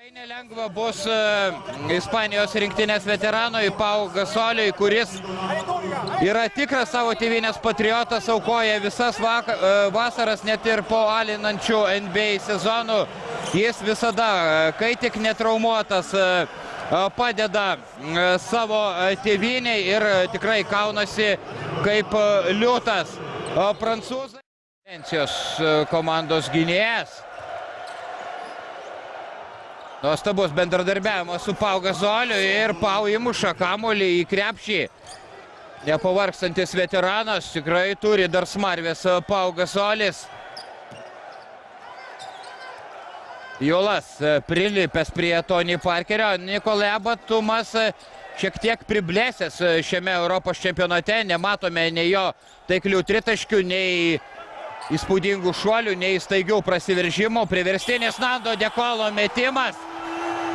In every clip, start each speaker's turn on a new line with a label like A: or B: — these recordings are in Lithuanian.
A: Nelengva bus Ispanijos rinktinės veteranui Pau Gasoliui, kuris yra tikras savo tėvynės patriotas, aukoja visas vasaras, net ir po alinančių NBA sezonų. Jis visada, kai tik netraumuotas, padeda savo tėvyniai ir tikrai kaunasi kaip liūtas. Prancūzai komandos gynėjas. Nuostabus bendradarbiavimas su Pau Gasoliu ir Pau įmuša kamuolį į krepšį. Nepavarkstantis veteranas, tikrai turi dar smarvės Pau Gasolis. Julas prilipęs prie Tony Parkerio. Nikolai Abatumas šiek tiek priblėsęs šiame Europos čempionate. Nematome nei jo taiklių tritaškių, nei įspūdingų šuolių, nei staigių prasiveržimų. Priverstinis Nando De Colo metimas.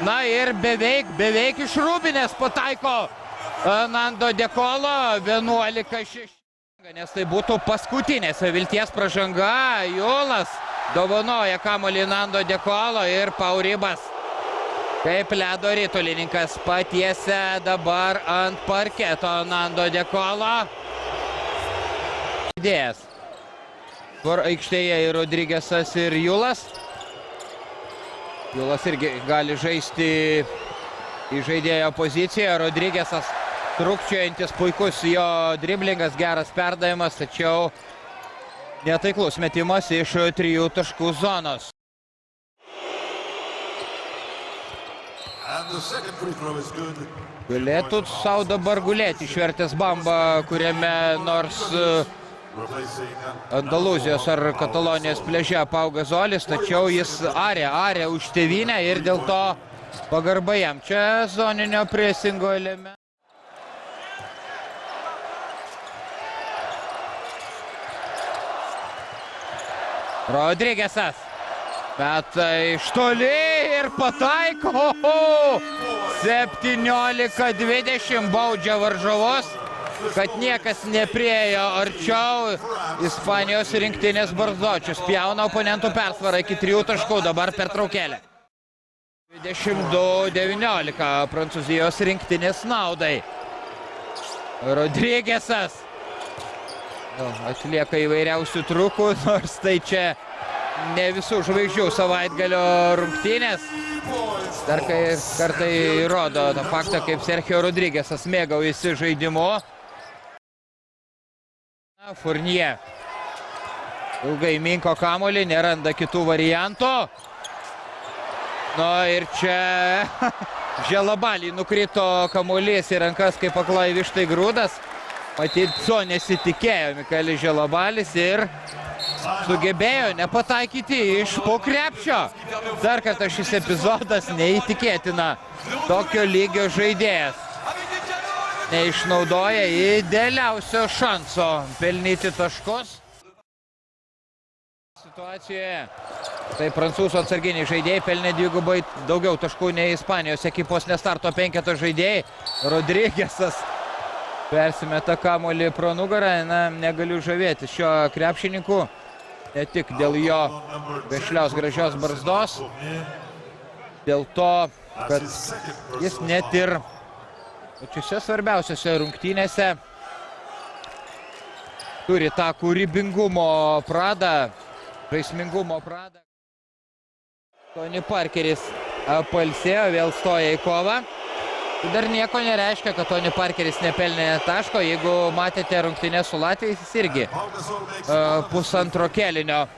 A: Na ir beveik iš Rūbinės pataiko Nando De Colo 11-6. Nes tai būtų paskutinės vilties pražanga. Julas dovanoja kamuolį Nando De Colo ir Pau Ribas. Kaip ledo ritulininkas patiesia dabar ant parketo Nando De Colo. Idėjas. Kur aikštėje ir Rodrigesas ir Julas. Julas irgi gali žaisti į žaidėjo poziciją. Rodrigesas trukčiojantis, puikus jo driblingas, geras perdavimas, tačiau netaiklus metimas iš 3 taškų zonos. Galėtų savo dabar gulėti išvertęs bambą, kuriame nors Andalūzijos ar Katalonijos pliaže Pau Gasolis, tačiau jis arė už tėvynę ir dėl to pagarba jam. Čia zoninio presingo elementas. Rodrigesas. Bet iš toli ir pataiko. 17-20 baudžia varžovus, kad niekas nepriejo arčiau Ispanijos rinktinės barzdočius. Pjauna oponentų persvarą iki 3 taškų, dabar pertraukėlė. 22-19 Prancūzijos rinktinės naudai. Rodrigesas atlieka įvairiausių trukų, nors tai čia ne visų žvaigždžių savaitgalio rungtynės. Dar kartai rodo tą faktą, kaip Sergio Rodrigesas mėgaujasi žaidimu. Fournier ilgai minko kamuolį, neranda kitų variantų. Ir čia Želabalį nukrito kamuolys į rankas kaip aklai vištai grūdas. Matyt, to nesitikėjo Mikaelis Želabalis ir sugebėjo nepataikyti iš po krepšio. Dar kartą šis epizodas neįtikėtina. Tokio lygio žaidėjas neišnaudoja idealiausio šanso pelnyti taškus. Situacijoje tai prancūzų atsarginiai žaidėjai pelnė dvigubai daugiau taškų nei Ispanijos ekipos nestarto penketo žaidėjai. Rodrigesas persimeta kamuolį pro nugarą. Negaliu žavėti šio krepšininku, ne tik dėl jo vešlios gražios barzdos, dėl to, kad jis net ir pačiose svarbiausiose rungtynėse turi tą kūrybingumo pradą, žaismingumo pradą. Tony Parkeris pailsėjo, vėl stoja į kovą. Tai dar nieko nereiškia, kad Tony Parkeris nepelnė taško. Jeigu matėte rungtynės su Latviais, jis irgi pusantro kėlinio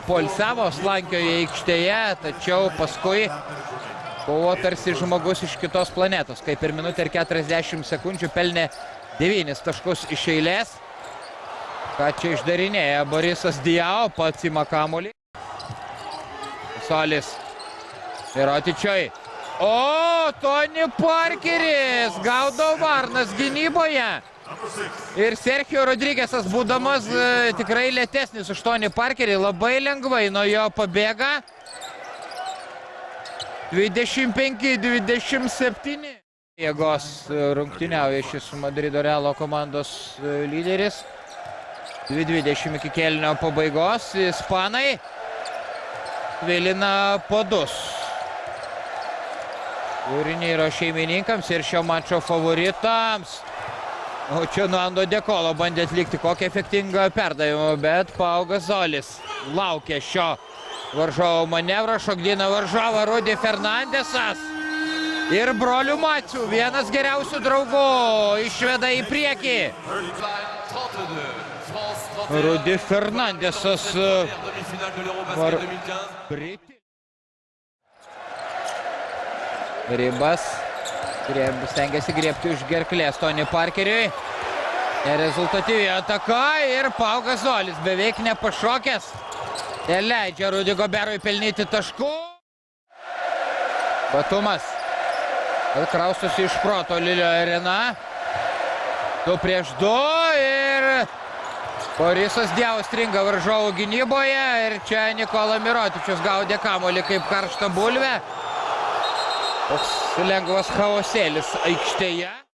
A: poilsiavo, slankiojo aikštėje, tačiau paskui buvo tarsi žmogus iš kitos planetos, kai per minutę ir 40 sekundžių pelnė 9 taškus iš eilės. Ką čia išdarinėja Borisas Diao, pats ima kamuolį. Gasolis ir Atičioj. Tony Parkeris gaudo varnas gynyboje. Ir Sergio Rodrigesas, būdamas tikrai lėtesnis už Tony Parkerį, labai lengvai nuo jo pabėga. 25-27. Jėgos rungtyniauja šis Madrido Realo komandos lyderis. 2:20 iki kėlinio pabaigos. Ispanai vilina po 2. Turnyro šeimininkams ir šio mačo favoritams. O čia Nando De Colo bandė atlikti kokį efektingą perdavimą, bet Pau Gasolis laukia šio varžovo manevrą, šokdina varžovą Rudy Fernandesas. Ir brolių Macių, vienas geriausių draugų, išveda į priekį. Rudy Fernandesas. Ribas stengiasi griebti už gerklės Tony Parkeriui. Nerezultatyvi ataka ir Pau Gasolis beveik nepašokęs. Leidžia Rudy Goberui pelnyti taškų. Batumas. Kraustosi iš proto Lilio Arena. 2-2 ir Borisas Dievas stringa varžovų gynyboje. Ir čia Nikola Mirotičius gaudė kamuolį kaip karštą bulvę. Toks lengvas chaosėlis aikštėje.